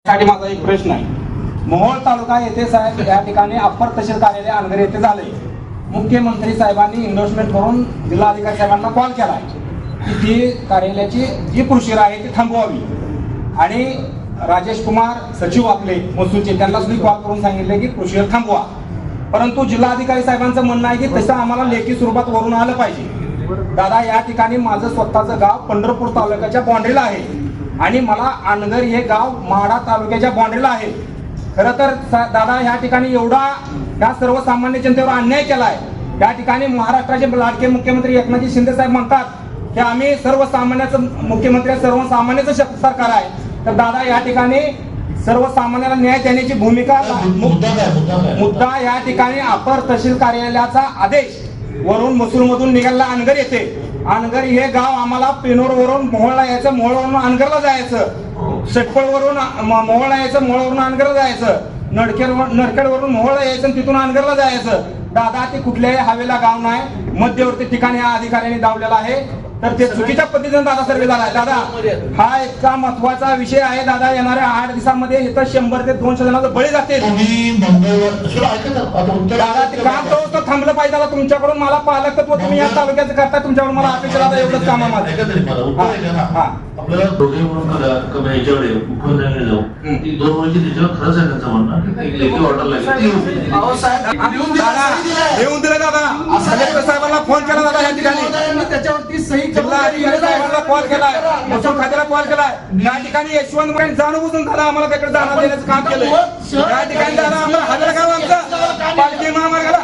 साठी माझा एक प्रश्न आहे. मोहोळ तालुका येथे साहेब या ठिकाणी अप्पर तहसील कार्यालय अनगर येथे झाले. मुख्यमंत्री साहेबांनी इन्व्हेस्टमेंट करून जिल्हाधिकारी साहेबांना कॉल केला आहे की ती कार्यालयाची जी प्रोसिजर आहे ती थांबवावी आणि राजेश कुमार सचिव आपले महसूलचे त्यांना सुद्धा कॉल करून सांगितले की प्रोसिजर थांबवा. परंतु जिल्हाधिकारी साहेबांचं म्हणणं आहे की तसं आम्हाला लेखी स्वरूपात वरून आलं पाहिजे. दादा या ठिकाणी माझं स्वतःचं गाव पंढरपूर तालुक्याच्या बाउंड्रीला आहे आणि मला अनगर हे गाव माढा तालुक्याच्या बाउंड्रीला आहे. खरं तर दादा या ठिकाणी एवढा या सर्वसामान्य जनतेवर अन्याय केला आहे. या ठिकाणी महाराष्ट्राचे लाडके मुख्यमंत्री एकनाथजी शिंदे साहेब म्हणतात की आम्ही सर्वसामान्याचं मुख्यमंत्री सर्वसामान्याचं सरकार आहे. तर दादा या ठिकाणी सर्वसामान्याला न्याय देण्याची भूमिका मुद्दा या ठिकाणी अपर तहसील कार्यालयाचा आदेश वरून महसूलमधून निघालेला अनगर येथे. अनगर हे गाव आम्हाला पेनोर वरून मोहोळला यायचं, मोहोळवरून अनगरला जायचं, सटपळ वरून मोहोळला यायचं, मोहोळवरून अनगरला जायचं, नरखेड वरून मोहोळला यायचं आणि तिथून अनगरला जायचं. दादा ते कुठल्याही हवेला गाव नाही, मध्यवर्ती ठिकाणी हा अधिकाऱ्यांनी दावलेला आहे. तर ते चुकीच्या पद्धतीने दादा सर्वे झाला. दादा हा इतका महत्वाचा विषय आहे. दादा येणाऱ्या 8 दिवसांमध्ये इथं 100 ते 200 जणांचा बळी जाते. दादा ते काम तो थांबलं पाहिजे. दादा तुमच्याकडून मला पालकत्व तुम्ही या तालुक्याचं करता, तुमच्याकडून मला अपेक्षा दादा एवढंच काम आहे. आपल्याला दोघे म्हणून याच्याकडे मुख्यमंत्र्यांकडे जाऊ ती 2 वर्षी त्याच्यावर खरंच आहे त्यांचं म्हणणं लेखी ऑर्डर लागेल येऊन दिलं दादा. कलेक्टर साहेबांना फोन केला दादा या ठिकाणी त्याच्यावरती सही साहेबांना कॉल केलाय, महसूल खात्याला कॉल केलाय. या ठिकाणी यशवंत जाणून दादा आम्हाला त्याकडे जाणं देण्याचं काम केलंय. या ठिकाणी दादा आम्हाला हजर गाव आमचं पालखी महामार्गाला